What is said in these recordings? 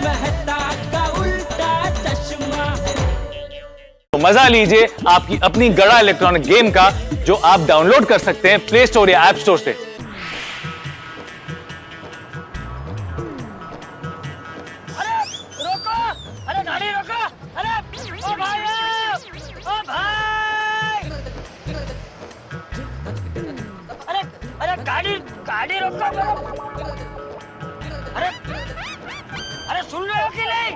मेहता का उल्टा चश्मा। तो मजा लीजिए आपकी अपनी गड़ा इलेक्ट्रॉनिक गेम का, जो आप डाउनलोड कर सकते हैं प्ले स्टोर या ऐप स्टोर से। अरे रोको, अरे गाड़ी रोको, अरे ओ भाई, ओ भाई, अरे गाड़ी रोको। अरे सुन रहे हो कि नहीं?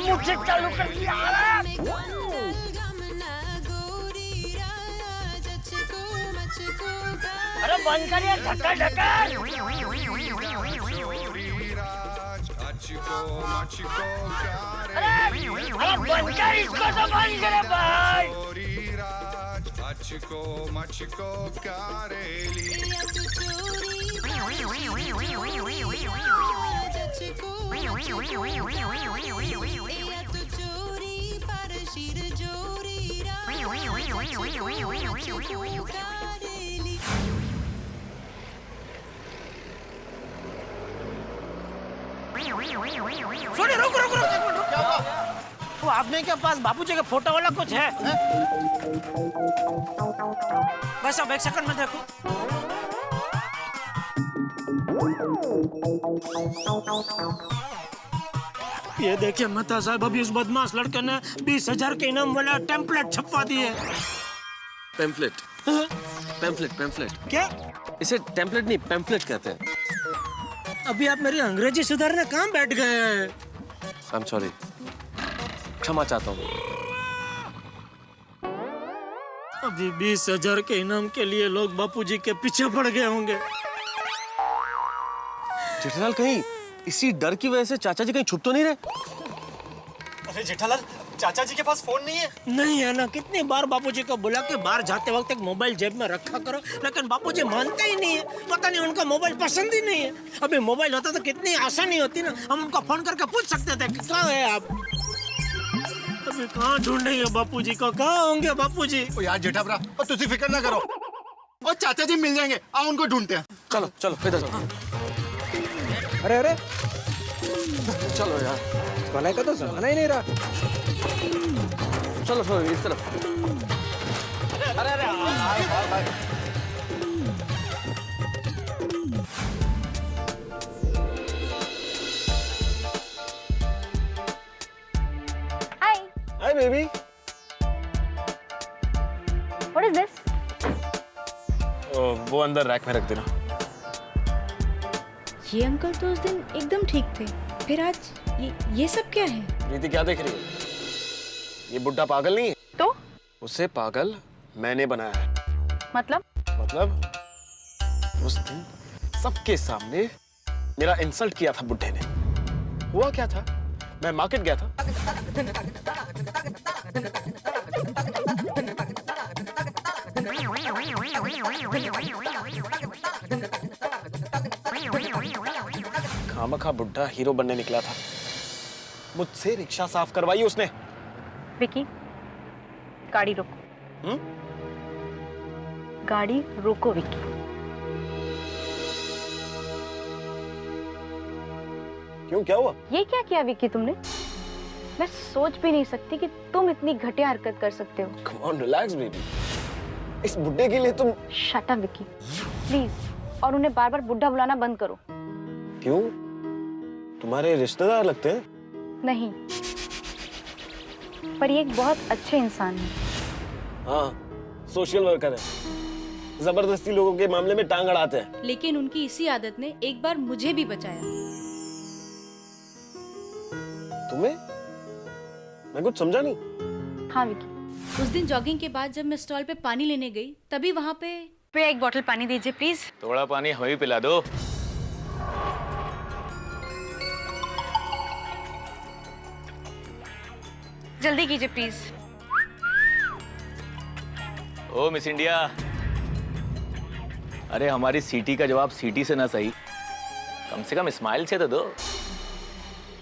मुझे चालू कर दिया। अरे बंद करिए, ढक्कन ढक्कन। अरे बंद कर इसको, तो बंद करे भाई। सुनिए, रुक रुक रुक, एक मिनट, क्या हुआ? वो आपने के पास बापूजी के फोटो वाला कुछ है? बस अब एक सेकंड में देखो। ये देखिए मेहता साहब, अभी उस बदमाश लड़के ने 20,000 के इनाम वाला टेम्पलेट छपवा दिए। पैम्फलेट? पैम्फलेट क्या? इसे टेम्पलेट नहीं, पैम्फलेट कहते हैं। अभी आप मेरी अंग्रेजी सुधारने कहाँ बैठ गए हैं? आई एम सॉरी, क्षमा चाहता हूँ। अभी 20,000 के इनाम के लिए लोग बापूजी के पीछे पड़ गए होंगे। जेठालाल, कहीं इसी डर की वजह से चाचा जी कहीं छुप तो नहीं रहे? अरे जेठालाल, चाचा जी के पास फोन नहीं है? नहीं है ना, कितनी बार बापूजी को बुला के बाहर जाते वक्त एक मोबाइल जेब में रखा करो, लेकिन बापूजी मानते ही नहीं है। पता नहीं उनका मोबाइल पसंद ही नहीं है। अभी मोबाइल होता तो कितनी आसानी होती ना, हम उनको फोन करके पूछ सकते थे कि कहाँ है आप। अभी कहाँ ढूंढेंगे बापूजी को, कहाँ होंगे बापूजी? ओ यार जेठाभरा, और तुसी फिक्र ना करो, और चाचा जी मिल जाएंगे, आओ उनको ढूंढते हैं। चलो चलो इधर चलो। अरे चलो यार, भलाई का तो जमाना ही नहीं रहा। चलो चलो इस तरफ। Hi baby. What is this? वो अंदर रैक में रख देना। ये अंकल तो उस दिन एकदम ठीक थे, फिर आज ये सब क्या है? प्रीति क्या देख रही है? ये बुड्ढा पागल नहीं है? तो? उसे पागल मैंने बनाया है। मतलब उस दिन सबके सामने मेरा इंसल्ट किया था बुड्ढे ने। हुआ क्या था, मैं मार्केट गया था, खामखा बुड्ढा हीरो बनने निकला था। मुझसे रिक्शा साफ करवाई उसने। विकी, गाड़ी रोको। गाड़ी रोको विकी। क्यों, क्या हुआ? ये क्या किया विकी तुमने? मैं सोच भी नहीं सकती कि तुम इतनी घटिया हरकत कर सकते हो। Come on, relax, baby. इस बुड्ढे के लिए तुम। Shut up Vicky, please. और उन्हें बार बार बुड्ढा बुलाना बंद करो। क्यों, तुम्हारे रिश्तेदार लगते हैं? नहीं, पर ये एक बहुत अच्छे इंसान है। हाँ, सोशल वर्कर है, जबरदस्ती लोगों के मामले में टांग अड़ाते हैं। लेकिन उनकी इसी आदत ने एक बार मुझे भी बचाया। तुम्हें? मैं कुछ समझा नहीं। हाँ विकी, उस दिन जॉगिंग के बाद जब मैं स्टॉल पे पानी लेने गई, तभी वहाँ पे एक बोतल पानी दीजिए प्लीज। थोड़ा पानी हमें भी पिला दो। जल्दी कीजिए प्लीज। ओ मिस इंडिया, अरे हमारी सीटी का जवाब सीटी से ना सही, कम से कम स्माइल से तो दो।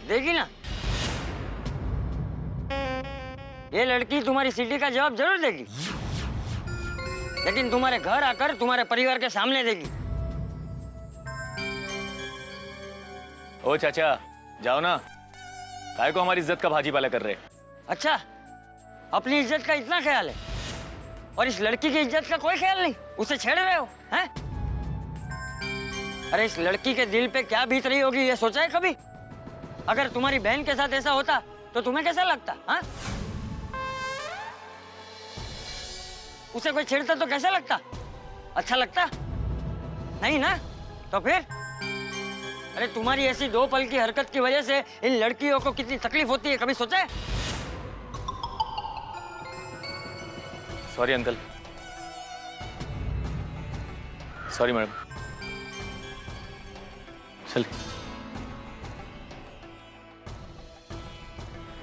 देखी ना, ये लड़की तुम्हारी सीटी का जवाब जरूर देगी, लेकिन तुम्हारे घर आकर तुम्हारे परिवार के सामने देगी। ओ चाचा, जाओ ना, काय को हमारी इज्जत का भाजीपाला कर रहे। अच्छा, अपनी इज्जत का इतना ख्याल है और इस लड़की की इज्जत का कोई ख्याल नहीं, उसे छेड़ रहे हो हैं? अरे इस लड़की के दिल पे क्या बीत रही होगी ये सोचा है कभी? अगर तुम्हारी बहन के साथ ऐसा होता तो तुम्हें कैसा लगता? हाँ, उसे कोई छेड़ता तो कैसा लगता? अच्छा लगता नहीं ना? तो फिर अरे तुम्हारी ऐसी दो पल की हरकत की वजह से इन लड़कियों को कितनी तकलीफ होती है, कभी सोचा है? Sorry uncle, sorry madam. चल।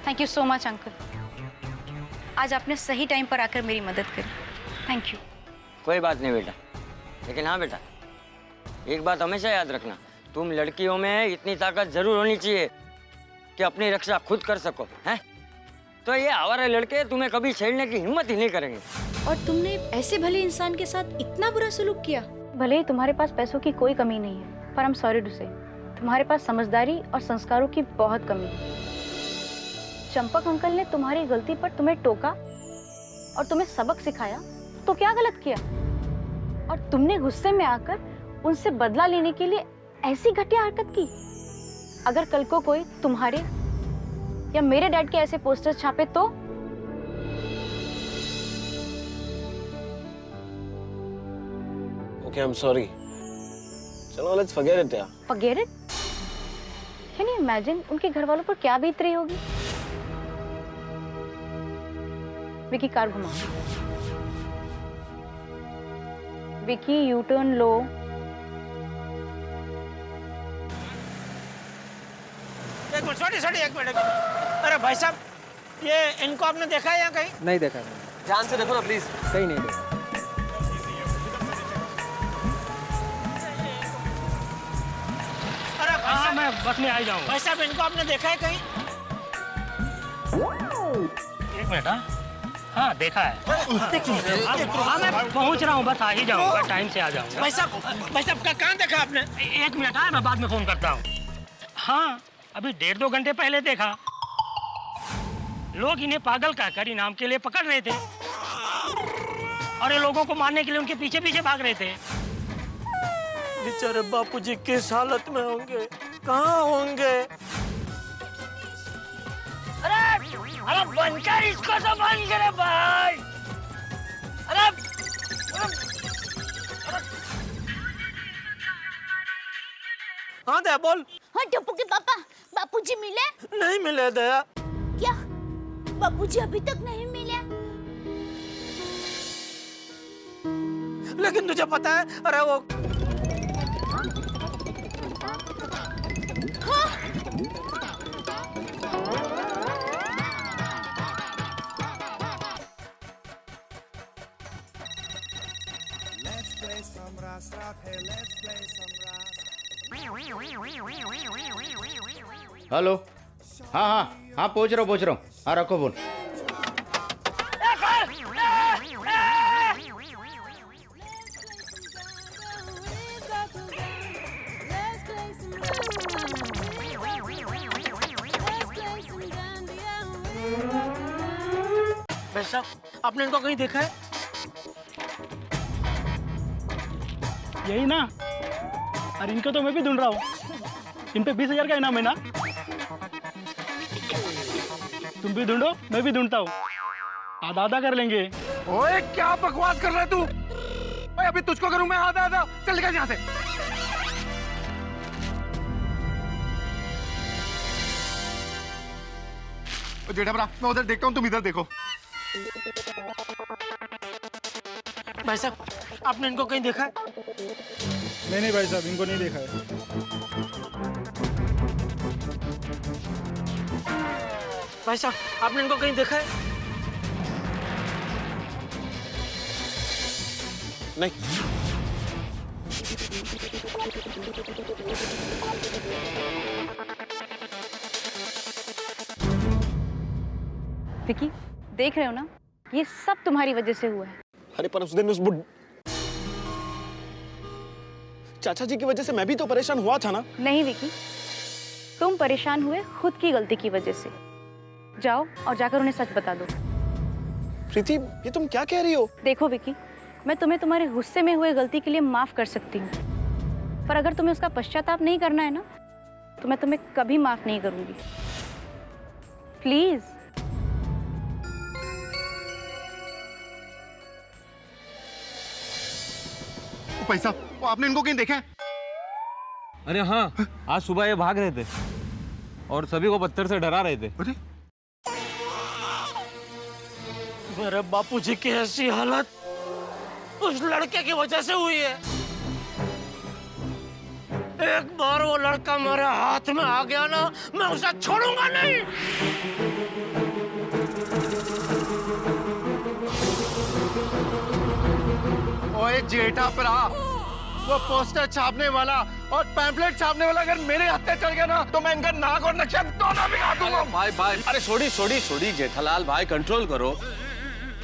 Thank you so much uncle, आज आपने सही टाइम पर आकर मेरी मदद करी। Thank you. कोई बात नहीं बेटा, लेकिन हाँ बेटा, एक बात हमेशा याद रखना, तुम लड़कियों में इतनी ताकत जरूर होनी चाहिए कि अपनी रक्षा खुद कर सको, हैं? तो ये आवारा लड़के तुम्हें कभी छेड़ने की हिम्मत ही नहीं करेंगे। और तुमने ऐसे भले इंसान के साथ इतना बुरा सलूक किया? भले ही तुम्हारे पास पैसों की कोई कमी नहीं है, पर I'm sorry to say, तुम्हारे पास समझदारी और संस्कारों की बहुत कमी है। चंपक अंकल ने तुम्हारी गलती पर तुम्हें टोका और तुम्हें सबक सिखाया, तो क्या गलत किया? और तुमने गुस्से में आकर उनसे बदला लेने के लिए ऐसी घटिया हरकत की। अगर कल को कोई तुम्हारे या मेरे डैड के ऐसे पोस्टर्स छापे तो? Okay, I'm sorry. चलो, let's forget it यार। Forget it? Can you imagine उनके घर वालों पर क्या बीत रही होगी? विकी कार घुमा। विकी यू टर्न लो। एक मिनट, सॉरी, एक मिनट। अरे भाई साहब, ये इनको आपने देखा है या कहीं? नहीं देखा मैंने। ध्यान से देखो ना प्लीज। कहीं नहीं देखा। अरे हाँ, मैं बस में आ जाऊंगा। भाई साहब, इनको आपने देखा है कहीं? एक मिनट। हाँ देखा है। हाँ मैं पहुंच रहा हूँ, बस आ ही जाऊंगा, टाइम से आ जाऊंगा। भाई साहब कहाँ देखा आपने? एक मिनट, मैं बाद में फोन करता हूँ। हाँ, अभी 1.5-2 घंटे पहले देखा। लोग इन्हें पागल कहकर इनाम के लिए पकड़ रहे थे और ये लोगों को मारने के लिए उनके पीछे पीछे भाग रहे थे। बेचारे बापूजी किस हालत में होंगे, कहाँ होंगे? अरे बनकर इसको तो बंद करे भाई। अरे हाँ दया बोल। हाँ टप्पू के पापा, बापूजी मिले? नहीं मिले दया। क्या बापूजी अभी तक नहीं मिले? लेकिन तुझे पता है, अरे वो हेलो। हाँ, पहुंच रहा हूँ। हाँ रखो फोन। भाई साहब, आपने इनको कहीं देखा है? यही ना, और इनको तो मैं भी ढूंढ रहा हूँ। इन पे 20,000 का इनाम है ना? तुम भी ढूंढो, मैं भी ढूंढता हूँ, आधा आधा कर लेंगे। ओए क्या बकवास कर रहा है तू? ओए अभी तुझको करूं मैं आधा। चल निकल यहाँ से। जेठा भरा, मैं उधर देखता हूँ, तुम इधर देखो। भाई साहब, आपने इनको कहीं देखा है? नहीं भाई साहब, इनको नहीं देखा है। भाई साहब, आपने इनको कहीं देखा है? नहीं। विकी, देख रहे हो ना, ये सब तुम्हारी वजह से हुआ है। अरे पर उस दिन उस चाचा जी की वजह से मैं भी तो परेशान हुआ था ना। नहीं विकी, तुम परेशान हुए खुद की गलती की वजह से। जाओ और जाकर उन्हें सच बता दो। प्रीति, ये तुम क्या कह रही हो? देखो विकी, मैं तुम्हें तुम्हारे गुस्से में हुए गलती के लिए माफ कर सकती हूँ, पर अगर तुम्हें उसका पश्चाताप नहीं करना है ना, तो मैं तुम्हें कभी माफ नहीं करूंगी। प्लीज। पैसा, वो आपने इनको कहीं देखा है? अरे हाँ, आज सुबह ये भाग रहे थे और सभी को पत्थर से डरा रहे थे। अरे मेरे बापूजी की ऐसी हालत उस लड़के की वजह से हुई है। एक बार वो लड़का मेरे हाथ में आ गया ना, मैं उसे छोड़ूंगा नहीं। ओए जेठा परा, वो पोस्टर छापने वाला और पैम्फलेट छापने वाला अगर मेरे हत्थे चढ़ गया ना, तो मैं इनका नाक और नक्शा दोनों भी काट दूंगा। भाई, अरे छोड़ी जेठालाल भाई, कंट्रोल करो।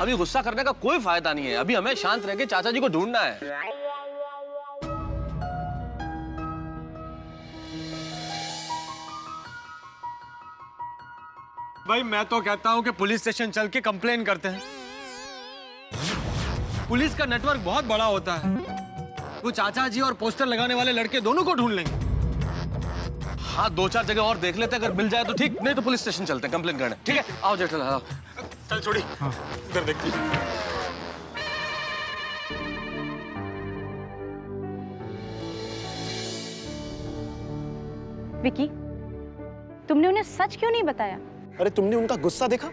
अभी गुस्सा करने का कोई फायदा नहीं है। अभी हमें शांत रह के चाचा जी को ढूंढना है। भाई मैं तो कहता हूँ कि पुलिस स्टेशन चल के कंप्लेन करते हैं। पुलिस का नेटवर्क बहुत बड़ा होता है। वो चाचा जी और पोस्टर लगाने वाले लड़के दोनों को ढूंढ लेंगे। हाँ, 2-4 जगह और देख लेते हैं, अगर मिल जाए तो ठीक, नहीं तो पुलिस स्टेशन चलते हैं कंप्लेन करने। ठीक है, आओ जेठालाल आओ। चल छोड़ी, इधर देखती है। विकी, तुमने उन्हें सच क्यों नहीं बताया? अरे तुमने उनका गुस्सा देखा?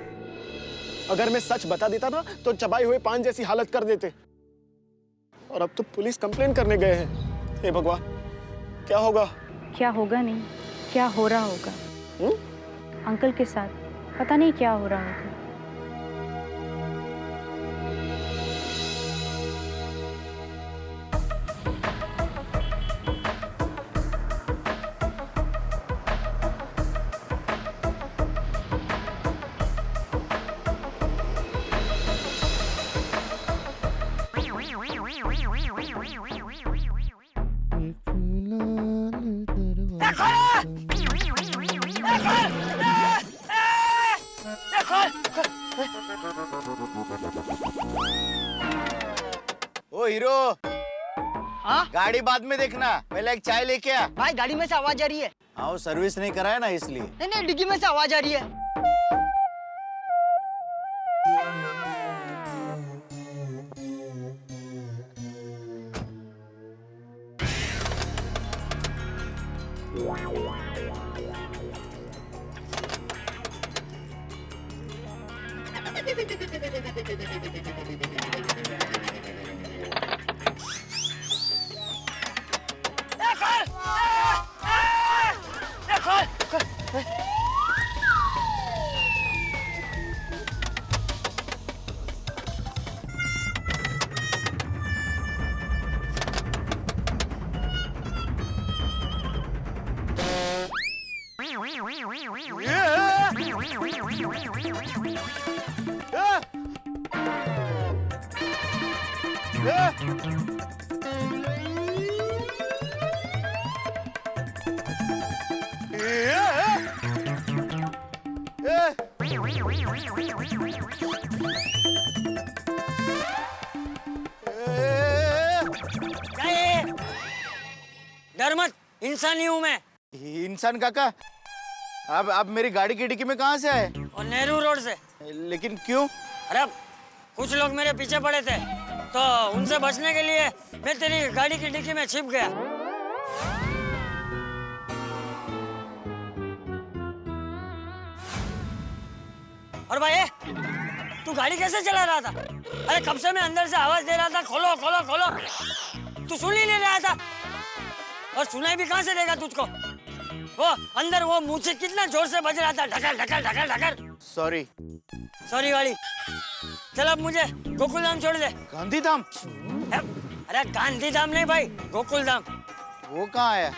अगर मैं सच बता देता ना, तो चबाए हुए पान जैसी हालत कर देते। और अब तो पुलिस कंप्लेन करने गए हैं। हे भगवान, क्या होगा? क्या होगा नहीं, क्या हो रहा होगा। अंकल के साथ पता नहीं क्या हो रहा होगा। ओ हीरो, हाँ? गाड़ी बाद में देखना, पहले एक चाय लेके आ। भाई गाड़ी में से आवाज आ रही है। हाँ, सर्विस नहीं कराया ना इसलिए। नहीं, डिग्गी में से आवाज आ रही है। डर मत, इंसान ही हूँ मैं। इंसान काका, अब मेरी गाड़ी की डिक्की में कहाँ से आए? और नेहरू रोड से। लेकिन क्यों? अरे कुछ लोग मेरे पीछे पड़े थे, तो उनसे बचने के लिए मैं तेरी गाड़ी की डिक्की में छिप गया। और भाई, तू गाड़ी कैसे चला रहा था? अरे कब से मैं अंदर से आवाज दे रहा था, खोलो खोलो खोलो, तू सुन ही नहीं रहा था। और सुनाई भी कहाँ से देगा तुझको? वो अंदर वो मुझे कितना जोर से बज रहा था, ढकल ढकल ढकल ढकल। सॉरी वाली। चल अब मुझे गोकुल धाम छोड़ दे। गांधी धाम? अरे गांधी धाम नहीं भाई, गोकुल धाम। वो कहाँ है?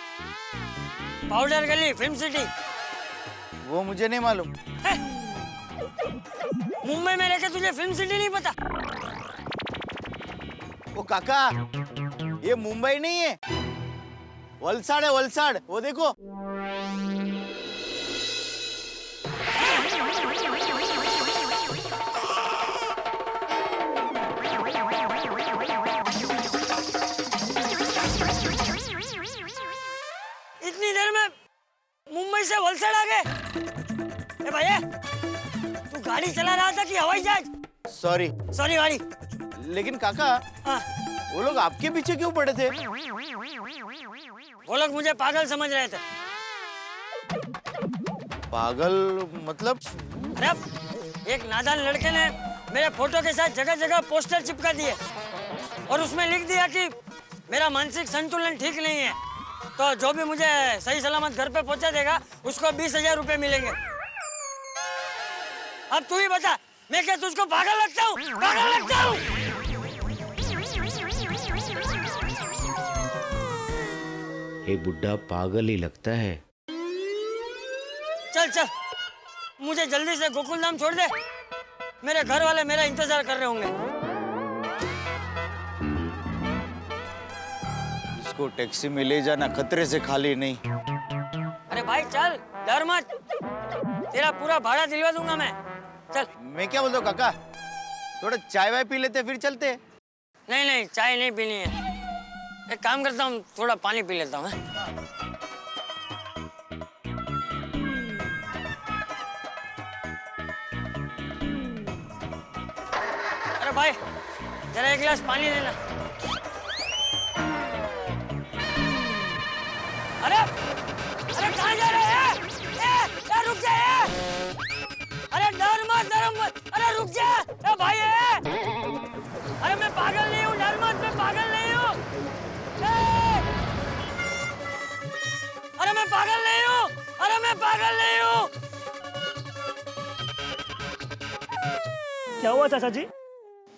पाउडर गली, फिल्म सिटी। वो मुझे नहीं मालूम। मुंबई में रहकर तुझे फिल्म सिटी नहीं पता? ओ काका, ये मुंबई नहीं है, वलसाड़ है, वलसाड़। वो देखो। इतनी देर में मुंबई से वलसाड़ आ गए? ए भैया, तू गाड़ी चला रहा था कि हवाई जहाज? सॉरी। सॉरी गाड़ी। लेकिन काका, वो लोग आपके पीछे क्यों पड़े थे? वो लोग मुझे पागल समझ रहे थे। पागल मतलब? अरे एक नादान लड़के ने मेरे फोटो के साथ जगह जगह पोस्टर चिपका दिए और उसमें लिख दिया कि मेरा मानसिक संतुलन ठीक नहीं है, तो जो भी मुझे सही सलामत घर पे पहुंचा देगा उसको 20,000 रुपए मिलेंगे। अब तू ही बता, मैं क्या तुझको पागल लगता हूँ? पागल लगता हूँ? ये बुड्ढा पागल ही लगता है। चल चल, मुझे जल्दी से गोकुलधाम छोड़ दे, मेरे घर वाले मेरा इंतजार कर रहे होंगे। इसको टैक्सी में ले जाना खतरे से खाली नहीं। अरे भाई चल, डर मत, तेरा पूरा भाड़ा दिलवा दूंगा मैं। चल। मैं क्या बोलता हूँ काका, थोड़ा चाय वाय पी लेते फिर चलते। नहीं नहीं, चाय नहीं पीनी है, एक काम करता हूँ, थोड़ा पानी पी लेता हूँ। अरे भाई जरा एक गिलास पानी देना। अरे अरे कहाँ जा रहे हैं? रुक जा। अरे डर मत, अरे रुक जा। ए भाई अरे मैं पागल नहीं हूँ, डर मत, मैं पागल नहीं हूँ। अरे मैं पागल नहीं हूँ, अरे मैं पागल नहीं हूँ। क्या हुआ चाचा जी?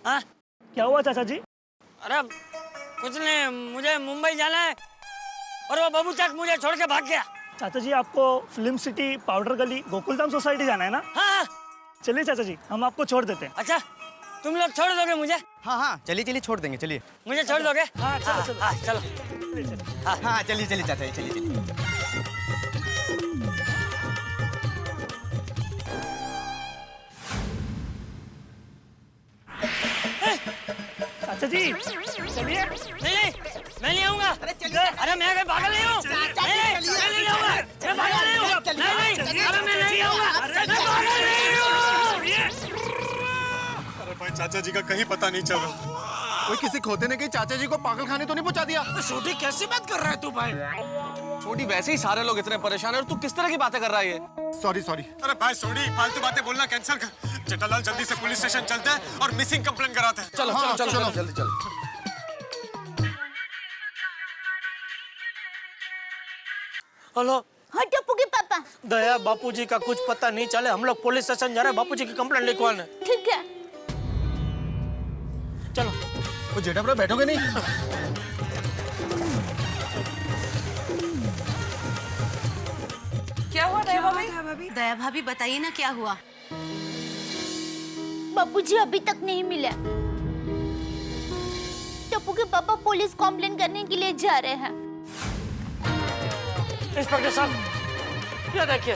हाँ क्या हुआ चाचा जी? अरे कुछ नहीं, मुझे मुंबई जाना है और वो बाबू चक मुझे छोड़ के भाग गया। चाचा जी आपको फिल्म सिटी, पाउडर गली, गोकुलधाम सोसाइटी जाना है ना? हाँ। चलिए चाचा जी, हम आपको छोड़ देते हैं। अच्छा, तुम लोग छोड़ दोगे मुझे? हाँ हाँ, चलिए चलिए छोड़ देंगे, चलिए। मुझे छोड़ दोगे? हाँ चलो चलो। हाँ चलो। हाँ चलिए चलिए चाचा जी, चलिए। चाचा जी चलिए। नहीं, मैं नहीं आऊंगा। अरे मैं कोई पागल नहीं हूँ। मैं नहीं आऊंगा, मैं पागल नहीं हूँ। नहीं, अरे मैं नहीं आऊंगा, मैं पागल नहीं हूँ। अरे भाई चाचा जी का कहीं पता नहीं चल रहा। कोई किसी खोते ने कहीं चाचा जी को पागल खाने तो नहीं पहुंचा दिया? छोटी कैसी बात कर रहा है तू भाई? छोटी वैसे ही सारे लोग इतने परेशान है और तू किस तरह की बातें कर रहा है ये? सॉरी। अरे भाई सॉरी, फालतू बातें बोलना कैंसिल कर। जेठालाल जल्दी से पुलिस स्टेशन चलते हैं और मिसिंग कंप्लेंट कराते हैं। चलो हाँ, चलो चलो जल्दी चलो। हेलो। हाँ टप्पू के पापा। दया, बापूजी का कुछ पता नहीं चले, हम लोग पुलिस स्टेशन जा रहे हैं बापूजी की कंप्लेंट लिखवाने। ठीक है। चलो। वो जेठा ब्रो बैठोगे नहीं? क्या हुआ दया भाभी? दया भाभी बताइए ना क्या हुआ? बापूजी अभी तक नहीं मिला। टप्पू के पापा पुलिस कंप्लेंट करने के लिए जा रहे हैं। इंस्पेक्टर साहब, ये देखिए,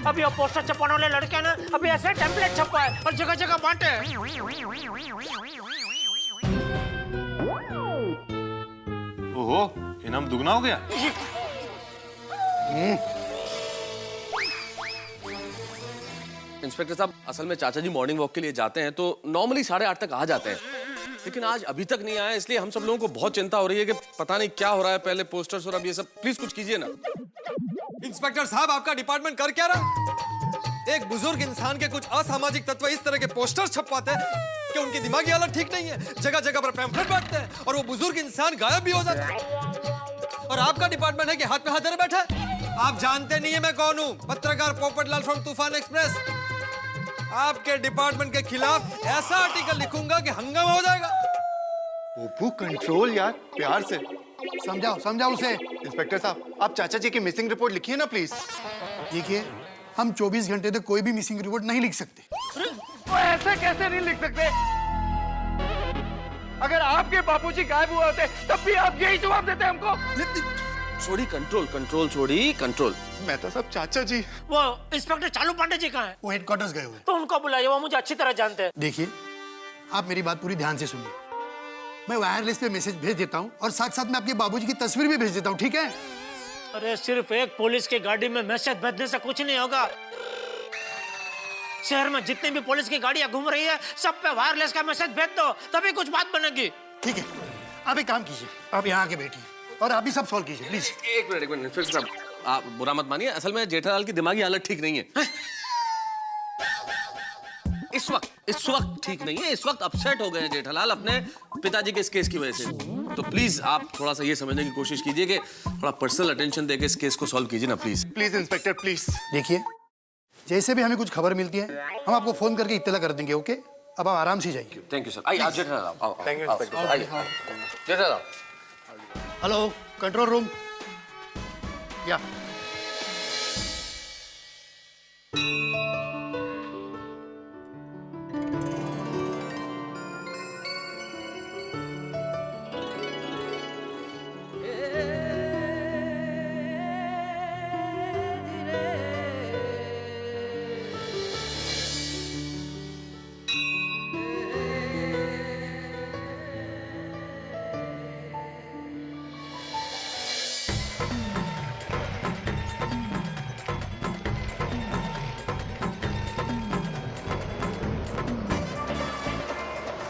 अभी ये पोस्टर छपाने वाले लड़के ने अभी ऐसे टेम्पलेट छपा है और जगह जगह बांटे हैं। ओहो, इनाम दुगना हो गया। इंस्पेक्टर साहब, असल में चाचा जी मॉर्निंग वॉक के लिए जाते हैं तो नॉर्मली 8:30 तक आ जाते हैं, लेकिन आज अभी तक नहीं आए, इसलिए हम सब लोगों को बहुत चिंता हो रही है कि पता नहीं क्या हो रहा है। पहले पोस्टर्स और अब ये सब, प्लीज कुछ कीजिए ना। इंस्पेक्टर साहब, आपका डिपार्टमेंट कर क्या रहा? एक बुजुर्ग इंसान के कुछ असामाजिक तत्व इस तरह के पोस्टर्स छपवाते हैं कि उनकी दिमागी हालत ठीक नहीं है, जगह जगह पर पैम्फलेट बांटते हैं और वो बुजुर्ग इंसान गायब भी हो जाता है। और आपका डिपार्टमेंट है कि हाथ में हाथ धरे बैठा है। आप जानते नहीं है मैं कौन हूँ? पत्रकार पोपटलाल फ्रॉम तूफान एक्सप्रेस। आपके डिपार्टमेंट के खिलाफ ऐसा आर्टिकल लिखूंगा कि हंगामा हो जाएगा। ओपू कंट्रोल यार, प्यार से समझाओ उसे। इंस्पेक्टर साहब, आप चाचा जी की मिसिंग रिपोर्ट लिखिए ना प्लीज। देखिए, हम 24 घंटे तक कोई भी मिसिंग रिपोर्ट नहीं लिख सकते। वो ऐसे कैसे नहीं लिख सकते? अगर आपके बापूजी गायब हुए होते तब भी आप यही जवाब देते हमको। छोड़ी, कंट्रोल कंट्रोल, छोड़ी कंट्रोल। मैं तो सब चाचा जी। वो इंस्पेक्टर चालू पांडे जी कहाँ है? वो हेडक्वार्टर्स गए हुए। तो उनको बुलाइए, वो मुझे अच्छी तरह जानते हैं। देखिए, आप मेरी बात पूरी ध्यान से सुनिए। मैं वायरलेस पे मैसेज भेज देता हूँ और साथ साथ में आपके बाबूजी की तस्वीर भी भेज देता हूँ, ठीक है? अरे सिर्फ एक पुलिस की गाड़ी में मैसेज भेजने से कुछ नहीं होगा। शहर में जितनी भी पुलिस की गाड़ियां घूम रही है, सब पे वायरलेस का मैसेज भेज दो, तभी कुछ बात बनेगी। ठीक है, आप एक काम कीजिए, आप यहाँ आके बैठिए और आप भी सब सॉल्व कीजिए प्लीज। एक मिनट इंस्पेक्टर साहब, आप बुरा मत मानिए, असल में जेठालाल की दिमागी हालत ठीक नहीं है। इस वक्त ठीक नहीं है। इस वक्त अपसेट हो गए हैं जेठालाल अपने पिताजी के इस केस की वजह से। तो प्लीज आप थोड़ा सा ये समझने की कोशिश कीजिए कि थोड़ा पर्सनल अटेंशन देके इस केस को सॉल्व कीजिए ना प्लीज। Please inspector please. देखिए, जैसे भी हमें कुछ खबर मिलती है हम आपको फोन करके इत्तला कर देंगे, ओके? अब आप आराम से जाइए। Thank you sir. आइए आप जेठालाल आओ। Thank you inspector. आइए जेठालाल। Hello, control room. या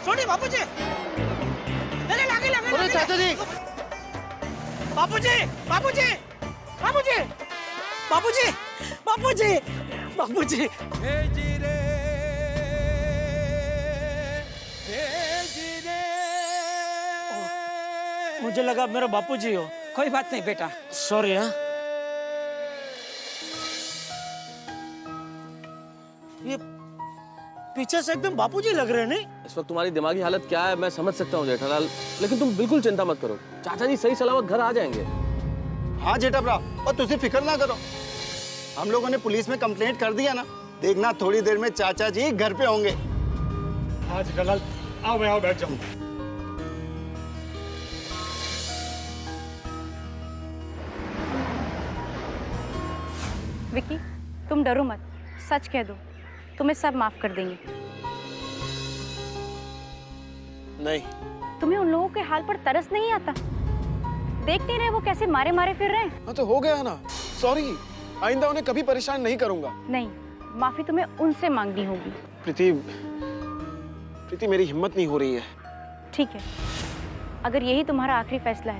सोनी बापूजी, लगे अरे चाचा जी, बापूजी, बापूजी, बापूजी, बापूजी, बापूजी, बापूजी। मुझे लगा मेरा बापूजी हो। कोई बात नहीं बेटा। सॉरी। हाँ, ये पीछे से एकदम बापूजी लग रहे हैं नहीं? इस वक्त तुम्हारी दिमागी हालत क्या है मैं समझ सकता हूँ जेठालाल, लेकिन तुम बिल्कुल चिंता मत करो, चाचा जी सही सलामत घर आ जाएंगे। हाँ जेठा भरा, और तुझे फिक्र ना करो, हम लोगों ने पुलिस में कंप्लेंट कर दिया ना, देखना थोड़ी देर में चाचा जी घर पे होंगे। हाँ जेठालाल, आओ मैं आओ बैठ जाऊँ। विकी, तुम डरो मत, सच कह दो, तुम्हें सब माफ कर देंगे। नहीं। तुम्हें उन लोगों के हाल पर तरस नहीं आता? देख नहीं रहे वो कैसे मारे मारे फिर रहे हैं? हाँ तो हो गया ना, सॉरी, आइंदा उन्हें कभी परेशान नहीं करूंगा। नहीं, माफी तुम्हें उनसे मांगनी होगी। प्रीति मेरी हिम्मत नहीं हो रही है। ठीक है, अगर यही तुम्हारा आखिरी फैसला है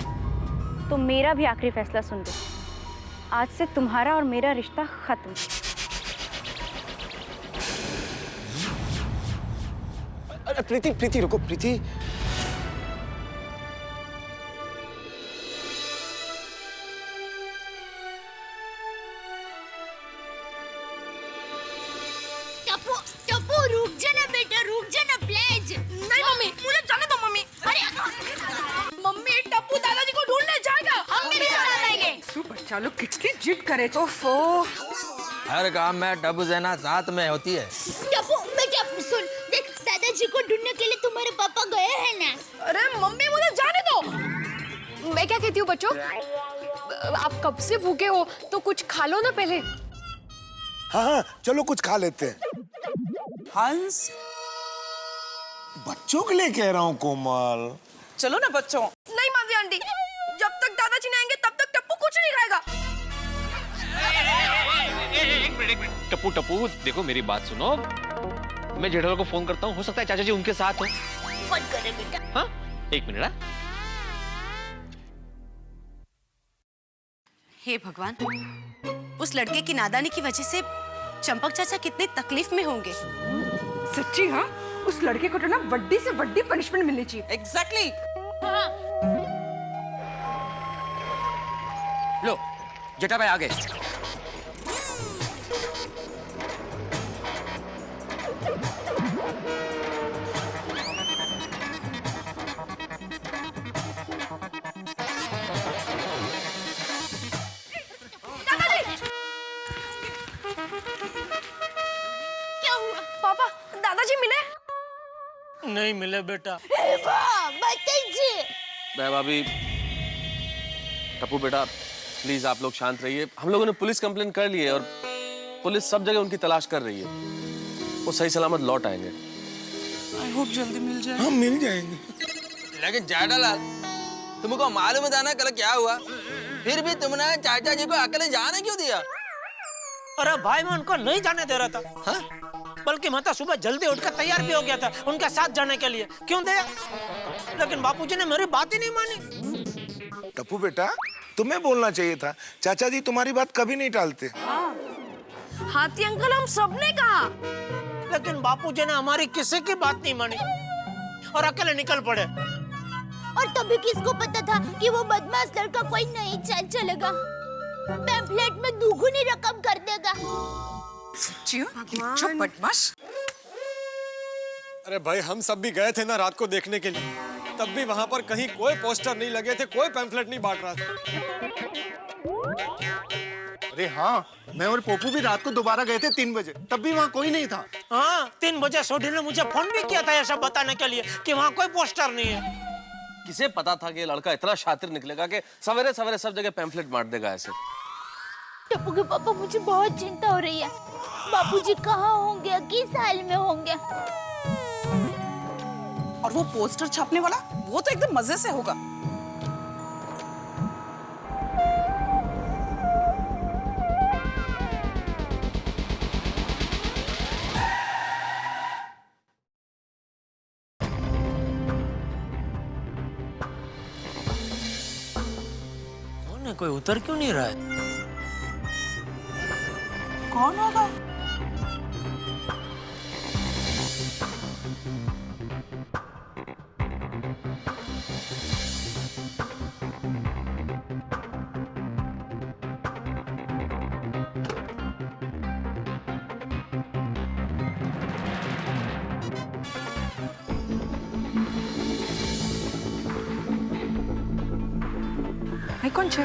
तो मेरा भी आखिरी फैसला सुन लो। आज से तुम्हारा और मेरा रिश्ता खत्म। अरे प्रीति रुको, प्रीति। टप्पू रुक जाना बेटा, रुक जाना प्लीज। नहीं मम्मी, मुझे जाने दो मम्मी। अरे मम्मी, टप्पू दादाजी को ढूंढने जाएगा। हम भी चला जाएंगे। बच्चा लोग कितनी जिद करे। ओफो, हर काम में टप्पू सेना साथ में होती है। टप्पू बेटा सुन, देख दादाजी को ढूंढने के लिए तुम्हारे पापा गए हैं ना। अरे मम्मी, मुझे जाने दो। मैं क्या कहती हूँ बच्चों, आप कब से भूखे हो तो कुछ खा लो ना पहले। हाँ, चलो कुछ खा लेते हैं। हंस, बच्चों के लिए कह रहा हूँ कोमल। चलो ना बच्चों। नहीं माजी आंटी, जब तक दादाजी नहीं आएंगे तब तक टप्पू कुछ नहीं खाएगा। एक मिनट टप्पू देखो मेरी बात सुनो, मैं जेठालाल को फोन करता हूँ, हो सकता है चाचा जी उनके साथ हो। फोन करे बेटा। हाँ, एक मिनट। हे भगवान, उस लड़के की नादानी की वजह से चंपक चाचा कितने तकलीफ में होंगे। सच्ची? हाँ, उस लड़के को तो ना बड्डी से बड्डी पनिशमेंट मिलनी चाहिए। एग्जैक्टली। लो, जेठा भाई आ गए। क्या हुआ? पापा, दादाजी नहीं मिले बेटा। भाभी, टप्पू बेटा प्लीज आप लोग शांत रहिए। हम लोगों ने पुलिस कंप्लेंट कर ली है और पुलिस सब जगह उनकी तलाश कर रही है। वो सही सलामत लौट आएंगे। आई होप जल्दी मिल जाए। हम मिल जाएंगे। लेकिन जेठालाल, तुमको मालूम है ना कल क्या हुआ? फिर भी तुमने चाचा जी को अकेले जाने क्यों दिया? अरे भाई मैं उनको नहीं जाने दे रहा था। हाँ? बल्कि मैं तो सुबह जल्दी उठकर तैयार भी हो गया था उनके साथ जाने के लिए। क्यों दिया? लेकिन बापूजी ने मेरी बात ही नहीं मानी। टप्पू बेटा, तुम्हें बोलना चाहिए था। चाचा जी तुम्हारी बात कभी नहीं टालते। हाथी अंकल, हम सबने कहा, लेकिन बापूजी ने हमारी किसी की बात नहीं मानी और अकेले निकल पड़े। और तभी किसको पता था कि वो बदमाश लड़का कोई नई चाल चलेगा, पैम्फलेट में दुगुनी रकम कर देगा। सच्ची बदमाश। अरे भाई, हम सब भी गए थे ना रात को देखने के लिए, तब भी वहां पर कहीं कोई पोस्टर नहीं लगे थे, कोई पैम्फलेट नहीं बांट रहा था। अरे हाँ, मैं और पोपू भी रात को दोबारा गए थे 3 बजे, तब भी वहाँ कोई नहीं था। हाँ, 3 बजे सोडी ने मुझे फोन भी किया था ये सब बताने के लिए कि वहाँ कोई पोस्टर नहीं है। किसे पता था कि ये लड़का इतना शातिर निकलेगा कि सवेरे सवेरे सब जगह पैम्फलेट बांट देगा ऐसे। टप्पू के पापा, मुझे बहुत चिंता हो रही है। बापूजी कहाँ होंगे, किस हाल में होंगे? और वो पोस्टर छापने वाला, वो तो एकदम मजे से होगा। कौन है? कोई उतर क्यों नहीं रहा है? कौन होगा? कौन છે?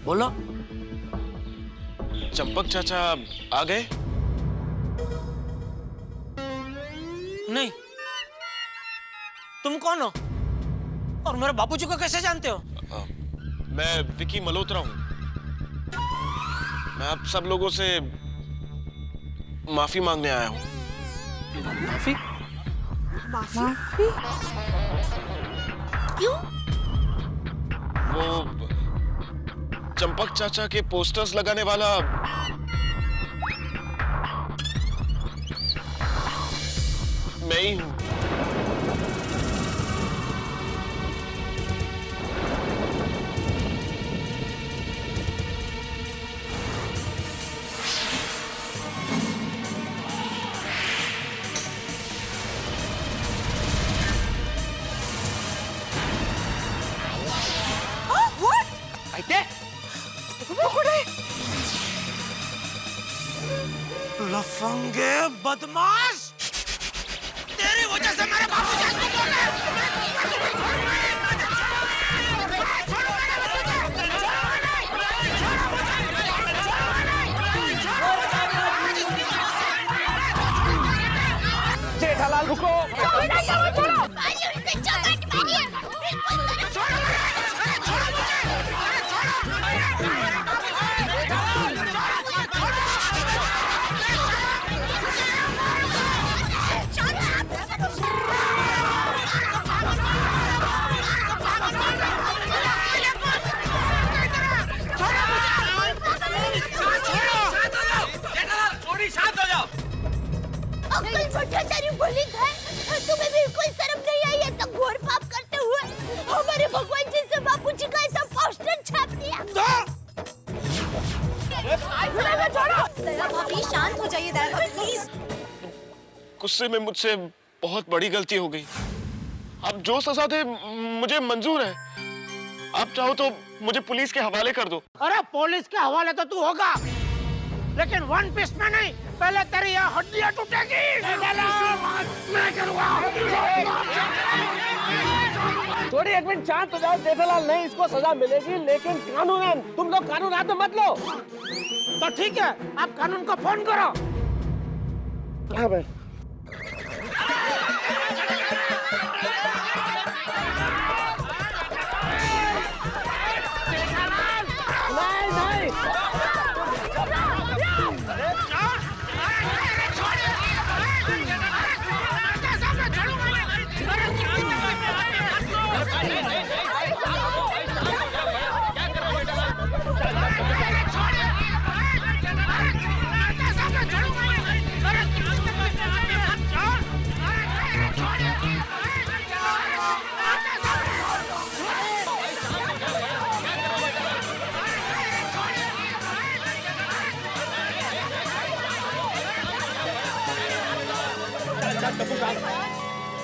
बोलो। चंपक चाचा आ गए? नहीं। तुम कौन हो और मेरे बापूजी को कैसे जानते हो? मैं विकी मल्होत्रा हूँ। मैं आप सब लोगों से माफी मांगने आया हूँ। माफी? माफी? क्यों? वो चंपक चाचा के पोस्टर्स लगाने वाला मैं ही हूँ। लफंगे बदमाश, तेरी वजह से मेरे बापूजी को जेठालाल रुको। अंकल, तेरी बोली है, तुम्हें बिल्कुल शर्म नहीं आई है? तो घोर पाप चाहिए दादा प्लीज। गुस्से में मुझसे बहुत बड़ी गलती हो गई। अब जो सजा दे मुझे मंजूर है। आप चाहो तो मुझे पुलिस के हवाले कर दो। अरे पुलिस के हवाले तो तू होगा, लेकिन वन पीस में नहीं। पहले तेरी यहाँ हड्डियाँ टूटेगी। मैं करूँगा। थोड़ी एक मिनट शांत हो जाओ जेठालाल। नहीं, इसको सजा मिलेगी, लेकिन कानूनन। तुम लोग कानून हाथ में मत लो। तो ठीक है, आप कानून को फोन करो। हाँ भाई।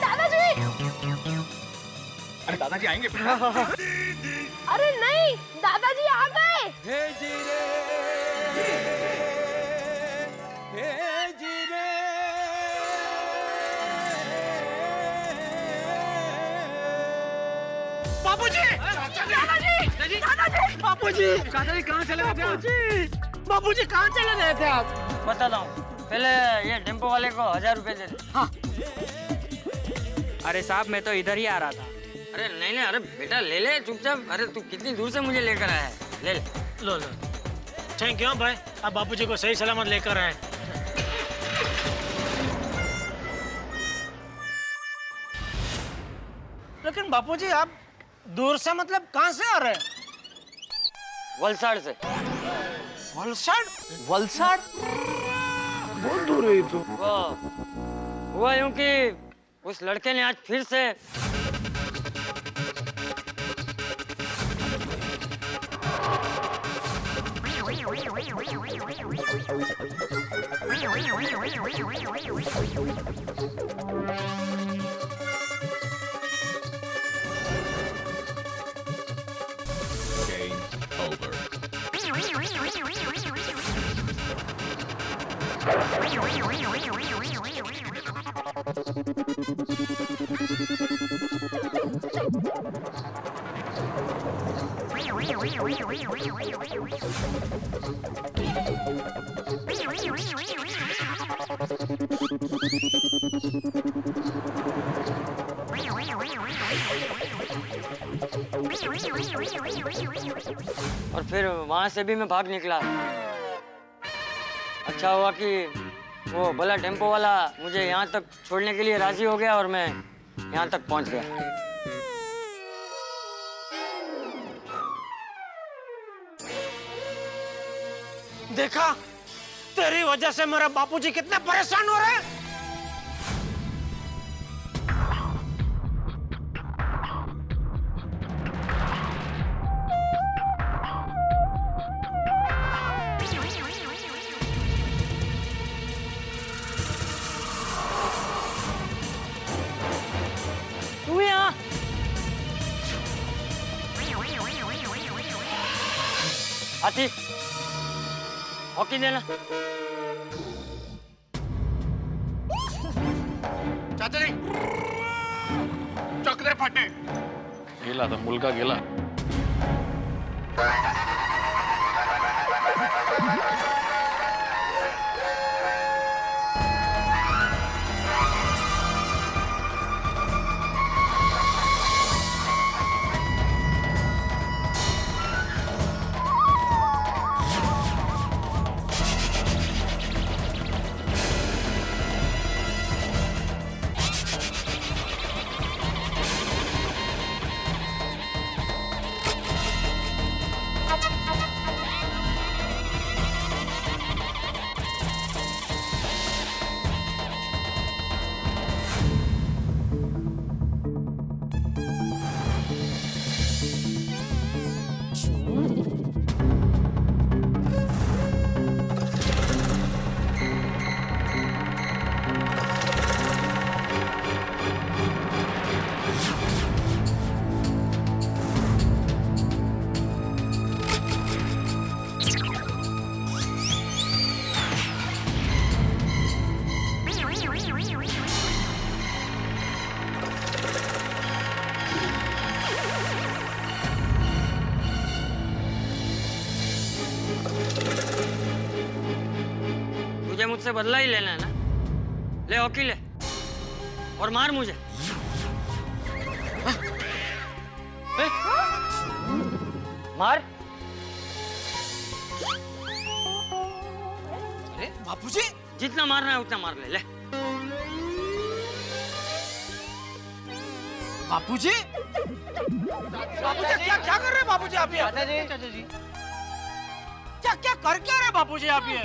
दादाजी! अरे दादाजी आएंगे। अरे नहीं, दादाजी आ गए। बाबूजी! दादाजी! दादाजी! बाबूजी! दादाजी कहाँ चले गए थे? बाबूजी कहाँ चले गए थे आप? बताता हूँ। पहले ये टेम्पो वाले को 1000 रुपए दे दे। हाँ। अरे साहब, मैं तो इधर ही आ रहा था। अरे नहीं नहीं, अरे बेटा ले ले चुपचाप। अरे तू कितनी दूर से मुझे लेकर आया है, ले ले। लो लो। थैंक यू भाई, आप बाबूजी को सही सलामत लेकर आए। लेकिन बापूजी आप दूर से मतलब कहाँ से आ रहे हैं? वलसाड़ से। वलसाड़? वलसाड़? बहुत दूर है ये तो। हुआ यूं कि उस लड़के ने आज फिर से और फिर वहां से भी मैं भाग निकला। अच्छा हुआ कि वो भला टेम्पो वाला मुझे यहाँ तक छोड़ने के लिए राजी हो गया और मैं यहाँ तक पहुँच गया। देखा, तेरी वजह से मेरे बापूजी कितने परेशान हो रहे हैं। तू यहाँ आती हॉकी देना। चाचा जी, चकले फटे। गेला था, मुलगा गेला। तुझे मुझसे बदला ही लेना है ना? ले हॉकी ले और मार मुझे। मार। अरे बापूजी, जितना मारना है उतना मार ले। बापूजी, बापूजी क्या कर रहे हैं बापूजी आप ये? चाचा जी क्या कर क्या रहे हैं बापूजी आप ये?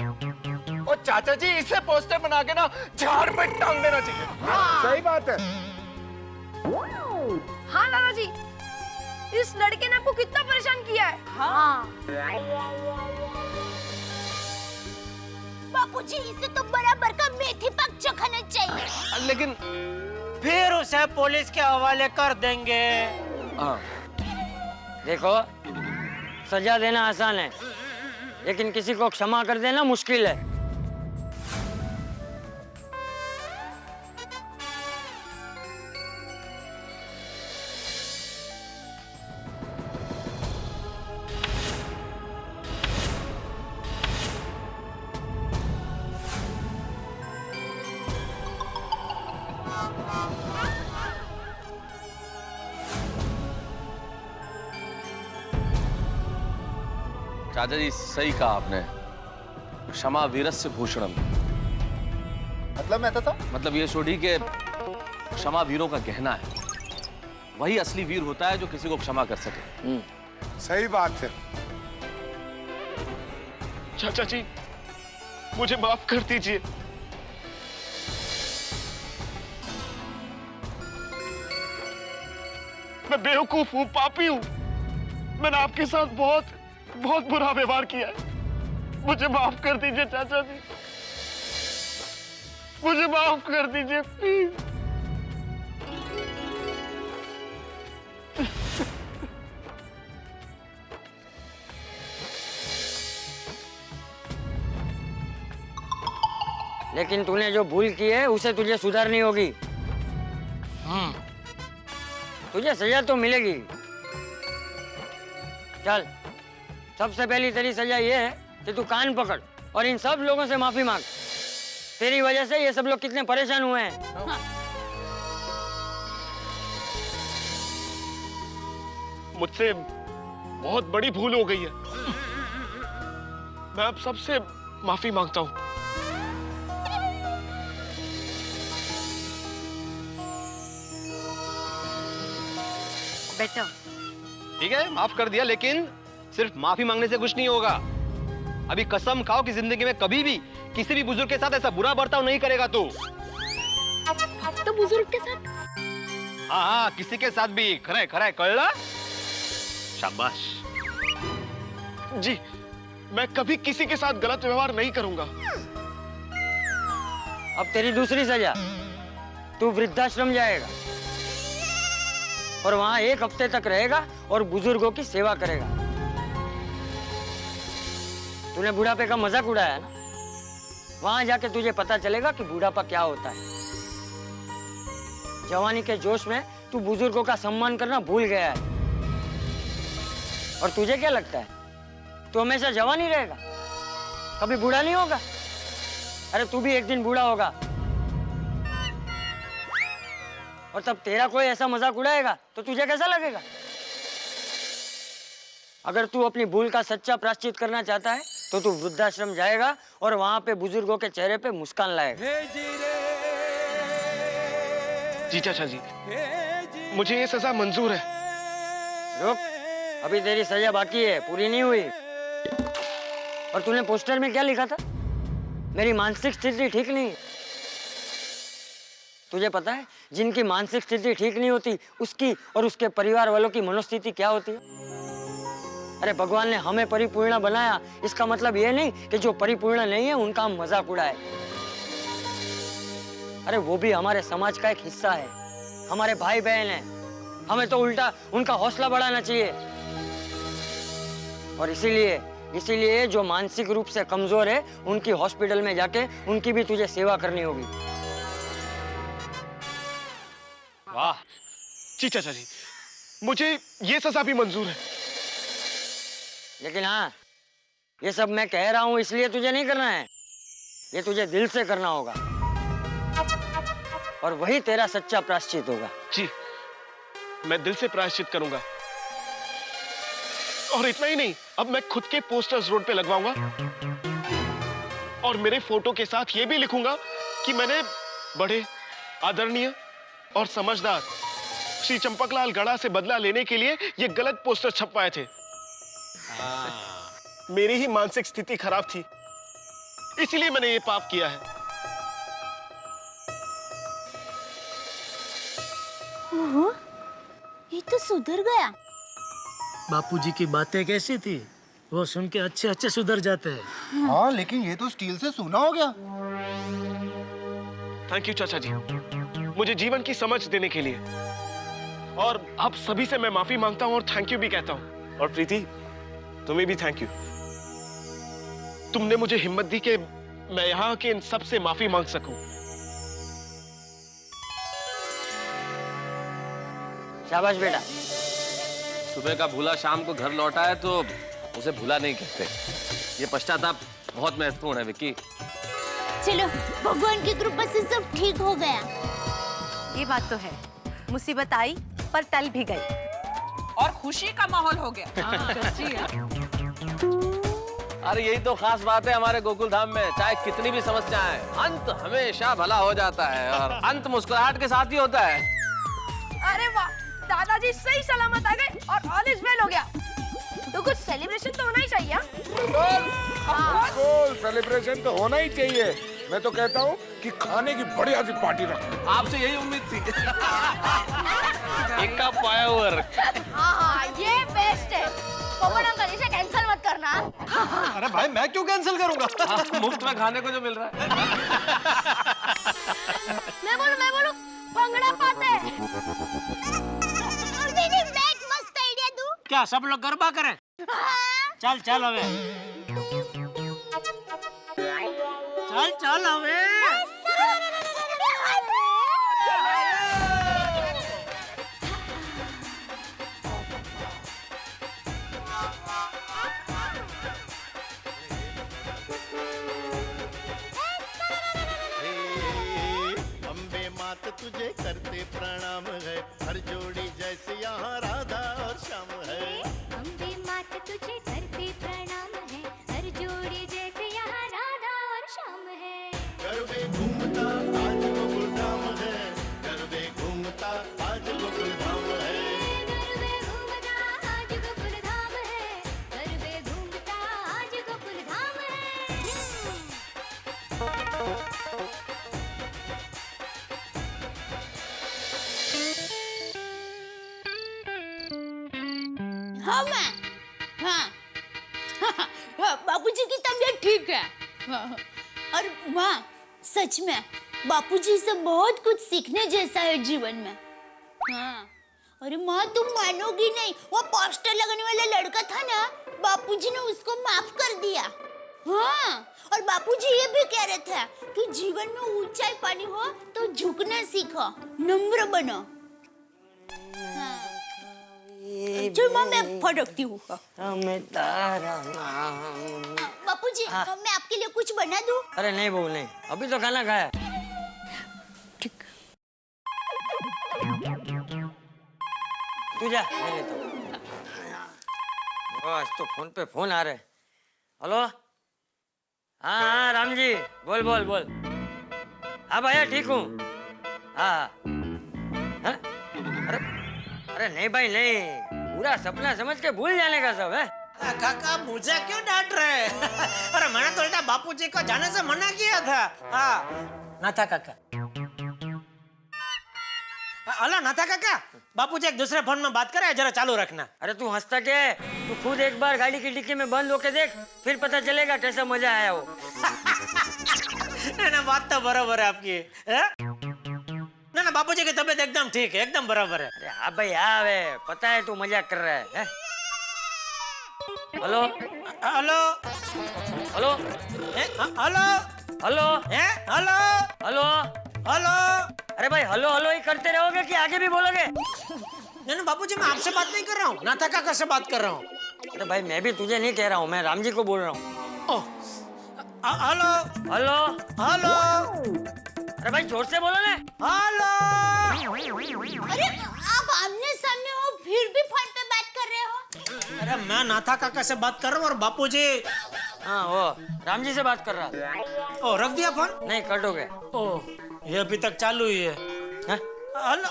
और चाचा जी इसे पोस्टर बना के ना झाड़ में टांग देना चाहिए। सही बात है। हाँ लाला जी, इस लड़के ने आपको कितना परेशान किया है। हाँ। बापूजी इसे तो बराबर का मेथी पाक चखाना चाहिए। लेकिन फिर उसे पुलिस के हवाले कर देंगे। देखो, सजा देना आसान है, लेकिन किसी को क्षमा कर देना मुश्किल है। चाचा जी सही कहा आपने, क्षमा वीरस्य भूषणम। मतलब मैं था मतलब ये सोडी के क्षमा वीरों का गहना है। वही असली वीर होता है जो किसी को क्षमा कर सके। सही बात है। चाचा जी मुझे माफ कर दीजिए। मैं बेवकूफ हूँ, पापी हूँ। मैंने आपके साथ बहुत बुरा व्यवहार किया है। मुझे माफ कर दीजिए चाचा जी, मुझे माफ कर दीजिए प्लीज। लेकिन तूने जो भूल की है उसे तुझे सुधारनी होगी। तुझे सजा तो मिलेगी। चल, सबसे पहली तेरी सजा ये है कि तू कान पकड़ और इन सब लोगों से माफी मांग। तेरी वजह से ये सब लोग कितने परेशान हुए हैं। मुझसे बहुत बड़ी भूल हो गई है। मैं अब सबसे माफी मांगता हूँ। बेटा, ठीक है, माफ कर दिया, लेकिन सिर्फ माफी मांगने से कुछ नहीं होगा। अभी कसम खाओ कि जिंदगी में कभी भी किसी भी बुजुर्ग के साथ ऐसा बुरा बर्ताव नहीं करेगा तू। आप तो बुजुर्ग के साथ? हाँ हाँ, किसी के साथ भी। खरा है, कळला? शाबाश। जी, मैं कभी किसी के साथ गलत व्यवहार नहीं करूंगा। अब तेरी दूसरी सजा, तू वृद्धाश्रम जाएगा और वहां 1 हफ्ते तक रहेगा और बुजुर्गों की सेवा करेगा। तूने बुढ़ापे का मजाक उड़ाया ना, वहां जाके तुझे पता चलेगा कि बुढ़ापा क्या होता है। जवानी के जोश में तू बुजुर्गों का सम्मान करना भूल गया है। और तुझे क्या लगता है, तू हमेशा जवान ही रहेगा, कभी बूढ़ा नहीं होगा? अरे तू भी एक दिन बूढ़ा होगा और तब तेरा कोई ऐसा मजाक उड़ाएगा तो तुझे कैसा लगेगा? अगर तू अपनी भूल का सच्चा प्रायश्चित करना चाहता है तो तू वृद्धाश्रम जाएगा और वहां पे बुजुर्गों के चेहरे पे मुस्कान लाएगा। जी चाचा जी, मुझे ये सजा मंजूर है। रुक, अभी तेरी सजा बाकी है, पूरी नहीं हुई। और तूने पोस्टर में क्या लिखा था? मेरी मानसिक स्थिति ठीक नहीं। तुझे पता है जिनकी मानसिक स्थिति ठीक नहीं होती उसकी और उसके परिवार वालों की मनोस्थिति क्या होती है? अरे भगवान ने हमें परिपूर्ण बनाया, इसका मतलब ये नहीं कि जो परिपूर्ण नहीं है उनका हम मजाक उड़ाए। अरे वो भी हमारे समाज का एक हिस्सा है, हमारे भाई बहन हैं। हमें तो उल्टा उनका हौसला बढ़ाना चाहिए। और इसीलिए जो मानसिक रूप से कमजोर है उनकी हॉस्पिटल में जाके उनकी भी तुझे सेवा करनी होगी। वाह जी चाचा जी, मुझे ये सजा भी मंजूर है। लेकिन हाँ, ये सब मैं कह रहा हूं इसलिए तुझे नहीं करना है। ये तुझे दिल से करना होगा और वही तेरा सच्चा प्रायश्चित होगा। जी, मैं दिल से प्रायश्चित करूंगा। और इतना ही नहीं, अब मैं खुद के पोस्टर्स रोड पे लगवाऊंगा और मेरे फोटो के साथ ये भी लिखूंगा कि मैंने बड़े आदरणीय और समझदार श्री चंपकलाल गड़ा से बदला लेने के लिए ये गलत पोस्टर छपवाए थे। मेरी ही मानसिक स्थिति खराब थी, इसलिए मैंने ये पाप किया है। ओहो, ये तो सुधर गया। बापूजी की बातें कैसी थी? वो सुन के अच्छे अच्छे सुधर जाते हैं। हाँ, लेकिन ये तो स्टील से सूना हो गया। थैंक यू चाचा जी, मुझे जीवन की समझ देने के लिए। और आप सभी से मैं माफी मांगता हूँ और थैंक यू भी कहता हूँ। और प्रीति, तुम्हें भी थैंक यू। तुमने मुझे हिम्मत दी कि मैं यहाँ के इन सब से माफी मांग सकूं। शाबाश बेटा। सुबह का भूला शाम को घर लौटा है तो उसे भूला नहीं कहते। ये पश्चाताप बहुत महत्वपूर्ण है विक्की। चलो, भगवान की कृपा से सब ठीक हो गया। ये बात तो है, मुसीबत आई पर टल भी गई और खुशी का माहौल हो गया। सच्ची है। अरे यही तो खास बात है हमारे गोकुल धाम में, चाहे कितनी भी समस्या है, अंत हमेशा भला हो जाता है और अंत मुस्कुराहट के साथ ही होता है। अरे वाह, दादाजी सही सलामत आ गए और ऑल इज वेल हो गया। तो कुछ सेलिब्रेशन तो होना ही चाहिए। सेलिब्रेशन तो होना ही चाहिए। मैं तो कहता हूँ कि खाने की बढ़िया सी पार्टी रखो। आपसे यही उम्मीद थी। एक कप फायर। हाँ, ये बेस्ट है। पोपट अंकल, इसे कैंसिल मत करना। अरे भाई, मैं क्यों कैंसिल करूंगा? मुफ्त में खाने को जो मिल रहा है। मैं बोलूं, भंगड़ा पाते। और दीदी, मैं एक मस्त आइडिया दूं। क्या सब लोग गरबा करें? चल चल हवे, चल चल हवे। अम्बे मात तुझे करते प्रणाम है, हर जोड़ी जैसे यहाँ राधा और श्याम है। अम्बे मात तुझे करते प्रणाम है, हर जोड़ी जैसे यहाँ राधा और श्याम है। गरबे घूमता आज गोकुल धाम है, गरबे घूमता आज गोकुल धाम है। गरबे घूमता आज गोकुल धाम है, गरबे घूमता आज गोकुल धाम है। हाँ मैं, हाँ बापूजी की तबीयत ठीक है। और माँ, सच में बापूजी से बहुत कुछ सीखने जैसा है जीवन में। हाँ, अरे माँ, तुम मानोगी नहीं, वो पोस्टर लगाने वाला लड़का था ना, बापूजी ने उसको माफ कर दिया। हाँ, और बापूजी ये भी कह रहे थे कि जीवन में ऊंचाई पानी हो तो झुकना सीखो, नम्र बनो। चल माँ, मैं फटकती हूँ। बापूजी, मैं आपके लिए कुछ बना दूँ? अरे नहीं बहू, नहीं, अभी तो खाना खाया। ठीक। तू जा, मैं लेता हूँ। आज तो फोन पे फोन आ रहे। हेलो, हाँ हाँ राम जी, बोल बोल बोल। हाँ भैया, ठीक हूँ। हाँ हाँ, अरे नहीं भाई नहीं, पूरा सपना समझ के भूल जाने का सब है। काका, मुझे क्यों डांट रहे? अरे मैंने तो बेटा बापूजी को जाने से मना किया था। हाँ, ना था काका। अला ना था काका, बापूजी एक दूसरे फोन में बात करे, जरा चालू रखना। अरे तू हंसता क्या है? तू खुद एक बार गाड़ी की डिक्की में बंद होके देख, फिर पता चलेगा कैसा मजा आया वो। ना बात तो बराबर है आपकी है? ना बापूजी की तबीयत एकदम ठीक है, एकदम बराबर है। अरे हाँ भाई, हाँ वे, पता है तू मजाक कर रहा है? Hello hello hello hello hello hello hello hello. अरे भाई, हेलो हेलो ही करते रहोगे कि आगे भी बोलोगे? नहीं बापूजी, मैं आपसे बात नहीं कर रहा हूँ, नाथा काका से बात कर रहा हूँ। अरे भाई, मैं भी तुझे नहीं कह रहा हूँ, मैं राम जी को बोल रहा हूँ। Hello hello hello. अरे भाई जोर से बोलो ना। हेलो। अरे आप आमने सामने हो फिर भी फोन पे बात कर रहे हो? अरे मैं नाथा काका से बात कर रहा हूँ और बापूजी। हाँ वो राम जी से बात कर रहा था। ओ रख दिया फोन? नहीं कट हो गया। ओ ये अभी तक चालू ही है। हेलो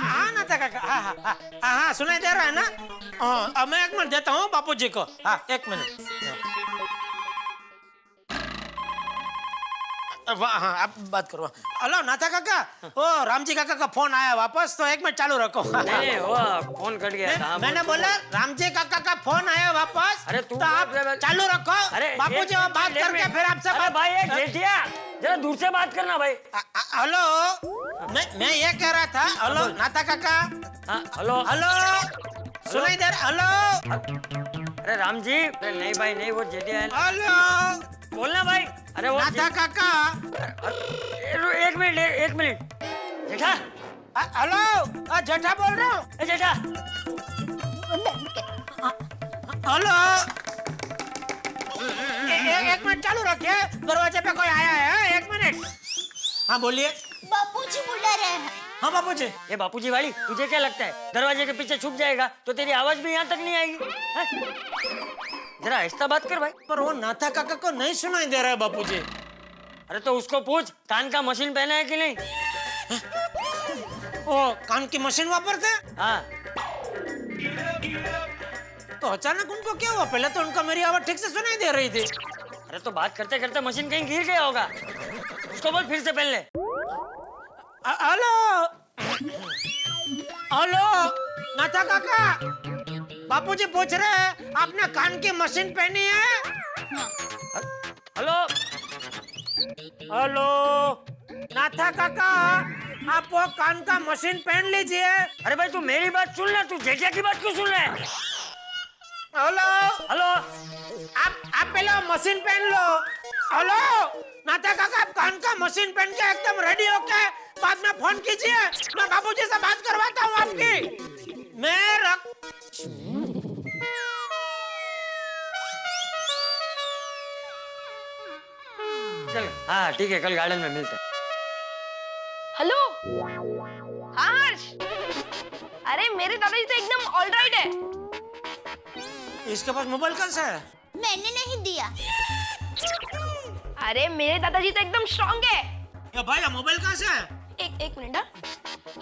हाँ नाथा काका। हाँ सुनाई दे रहा है ना? हाँ मैं 1 मिनट देता हूँ बापूजी को। हाँ 1 मिनट। हाँ आप बात करो। हेलो नाथा काका, ओ रामजी काका का फोन आया वापस, तो 1 मिनट चालू रखो। नहीं वो फोन कट गया था। मैंने बोला रामजी काका का फोन आया वापस। अरे तू तो आप चालू रखो। बापूजी आप बात करके फिर आपसे। अरे भाई एक जेठिया जरा दूर से बात करना भाई। हेलो मैं ये कह रहा था। हेलो नाथा काका। हेलो हेलो सुनाई दे रहा? हेलो। अरे राम जी नहीं भाई नहीं वो जेठिया है। हेलो बोलना भाई। अरे वो नाथा काका। 1 मिनट जेठा। हेलो जेठा बोल रहा हूँ। जेठा हेलो 1 मिनट चालू रखिए, दरवाजे पे कोई आया है। 1 मिनट। हाँ बोलिए। बापूजी बुला रहे हैं। हाँ बापूजी। ये बापूजी वाली तुझे क्या लगता है दरवाजे के पीछे छुप जाएगा तो तेरी आवाज भी यहाँ तक नहीं आएगी? जरा आहिस्ता बात कर भाई। पर वो नाथा काका को नहीं सुनाई दे रहा है बापूजी। अरे तो उसको पूछ कान का मशीन पहना है कि नहीं? ओ कान की मशीन वापरते? हाँ। तो अचानक उनको क्या हुआ? पहले तो उनको मेरी आवाज ठीक से सुनाई दे रही थी। अरे तो बात करते करते मशीन कहीं गिर गया होगा, उसको बोल फिर से पहन ले। हेलो हेलो नाथा काका, बापूजी पूछ रहे हैं आपने कान की मशीन पहनी है? हेलो हेलो नाथा काका, आप वो कान का मशीन पहन लीजिए। अरे भाई तू मेरी बात सुन ले, तू जेठिया की बात क्यों सुन रहा है? हेलो हेलो आप पहले मशीन पहन लो। हेलो नाथा काका, आप कान का मशीन पहन के एकदम रेडी होके बाद में फोन कीजिए, मैं बाबूजी से बात करवाता हूँ आपकी। मैं रख चल हाँ ठीक है, कल गार्डन में मिलते हैं। हेलो हाँ हर्ष, अरे मेरे दादाजी तो एकदम ऑलराइट है। इसके पास मोबाइल कौन सा है? मैंने नहीं दिया। अरे मेरे दादाजी तो एकदम स्ट्रांग है। या भाई मोबाइल कहाँ से है? एक मिनट।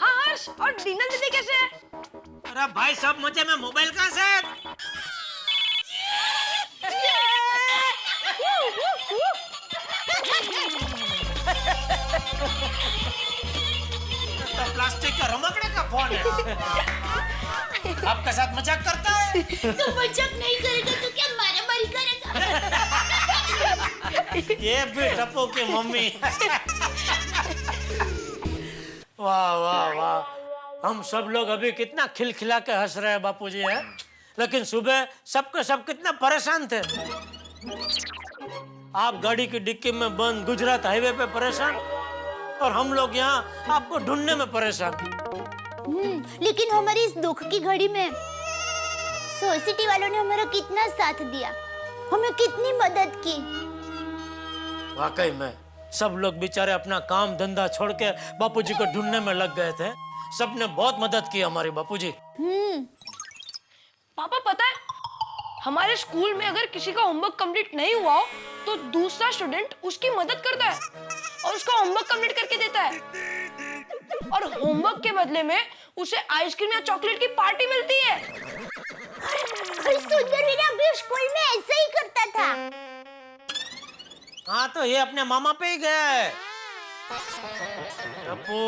हाँ हर्ष, और डीनल दीदी कैसे है? अरे भाई सब मजे में, मोबाइल कहाँ से है? तो प्लास्टिक का रमकड़े का फोन है। आपके साथ मजाक करता है? तो मजाक नहीं करेगा तो क्या मारामारी करेगा? ये भी टप्पू की मम्मी। वाह वाह वाह, हम सब लोग अभी कितना खिलखिला के हंस रहे हैं बापूजी है, लेकिन सुबह सबके सब कितना परेशान थे। आप गाड़ी की डिक्की में बंद गुजरात हाईवे पे परेशान, और हम लोग यहाँ आपको ढूंढने में परेशान। लेकिन हमारी इस दुख की घड़ी में सोसाइटी वालों ने हमारा कितना साथ दिया, हमें कितनी मदद की। वाकई में सब लोग बेचारे अपना काम धंधा छोड़ के बापूजी को ढूंढने में लग गए थे। सबने बहुत मदद की हमारी बापूजी। पापा पता है, हमारे स्कूल में अगर किसी का होमवर्क कंप्लीट नहीं हुआ हो तो दूसरा स्टूडेंट उसकी मदद करता है और उसका होमवर्क कंप्लीट करके देता है, और होमवर्क के बदले में उसे आइसक्रीम या चॉकलेट की पार्टी मिलती है। सुंदर वीरा भी स्कूल में ऐसा ही करता था। हाँ तो ये अपने मामा पे ही गया है। टप्पू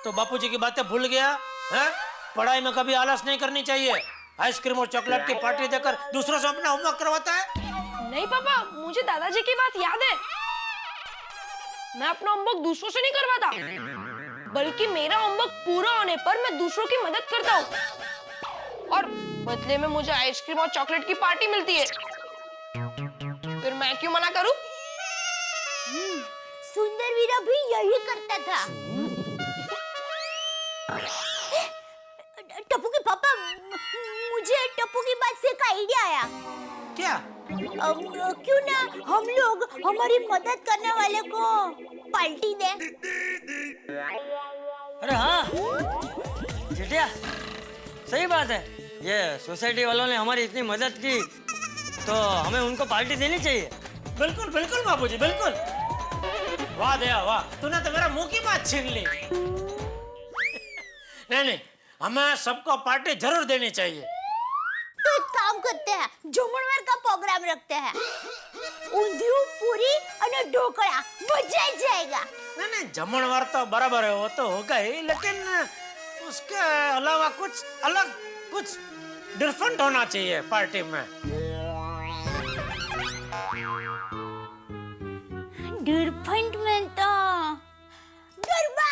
तो बापूजी की बातें भूल गया है? पढ़ाई में कभी आलस नहीं करनी चाहिए। आइसक्रीम और चॉकलेट की पार्टी देकर दूसरों से अपना होमवर्क करवाता है। नहीं पापा, मुझे दादाजी की बात याद है। मैं अपना होमवर्क दूसरों से नहीं करवाता, बल्कि मेरा होमवर्क पूरा होने पर मैं दूसरों की मदद करता हूँ, और बदले में मुझे आइसक्रीम और चॉकलेट की पार्टी मिलती है। फिर मैं क्यों मना करूं? सुंदर वीरा भी यही करता था। टप्पू के पापा मुझे टप्पू की बात से एक आइडिया आया। क्या? क्यों ना हम लोग हमारी मदद करने वाले को पार्टी दे। अरे हाँ चिटिया, सही बात है। ये सोसाइटी वालों ने हमारी इतनी मदद की तो हमें उनको पार्टी देनी चाहिए। बिल्कुल बिल्कुल बाबूजी, बिल्कुल। वाह दया वाह, तूने तो मेरा मुंह की बात छीन ली। नहीं, हमें सबको पार्टी जरूर देनी चाहिए। तो एक काम करते हैं, झुमरवर का प्रोग्राम रखते हैं। ऊंधिયું पूरी और ढोकड़ा, मजा आ जाएगा। नहीं, जमणवार तो बराबर है, वो तो होगा ही, लेकिन उसके अलावा कुछ अलग, कुछ डिफरेंट होना चाहिए पार्टी में। डिफरेंट में तो गरबा।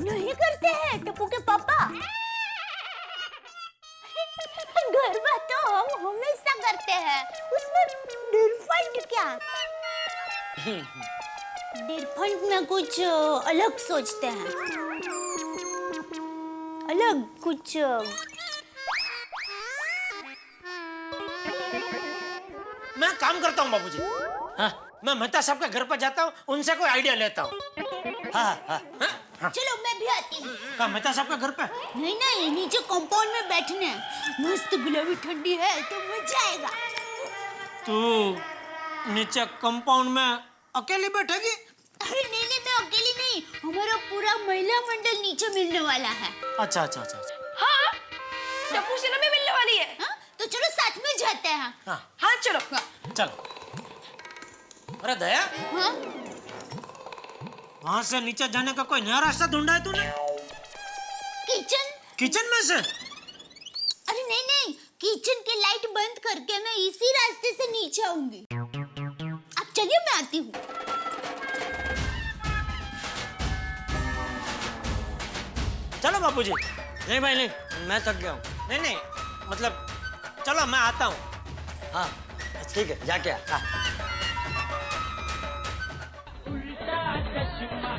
नहीं करते हैं टप्पू के पापा? गरबा तो हम हमेशा करते हैं, उसमें डिफरेंट क्या? डिफरेंट में कुछ अलग सोचते हैं, अलग कुछ। मैं काम करता हूँ बाबूजी। हाँ, मैं मेहता साहब के घर पर जाता हूँ, उनसे कोई आइडिया लेता हूँ। हाँ। चलो मैं भी आती हूँ। कहाँ, मेहता साहब के घर पे? नहीं, नीचे कंपाउंड में बैठने। मस्त गुलाबी ठंडी है तो मजा आएगा। तू नीचे कंपाउंड में अकेली बैठेगी? अरे नहीं, मैं अकेली नहीं, हमारा पूरा महिला मंडल नीचे मिलने वाला है। अच्छा। हाँ, टप्पू से ना भी मिलने वाली है। हाँ? तो चलो साथ में जाते हैं। हाँ चलो। चलो। अरे दया, हाँ? वहाँ से नीचे जाने का कोई नया रास्ता ढूंढा है तूने? किचन में से? अरे नहीं, किचन की लाइट बंद करके मैं इसी रास्ते से नीचे आऊंगी। अब चलिए मैं आती हूँ। चलो बापूजी। नहीं भाई नहीं, मैं थक गया हूँ। नहीं, मतलब चलो मैं आता हूँ। हाँ ठीक है, जाके आ। उल्टा चश्मा,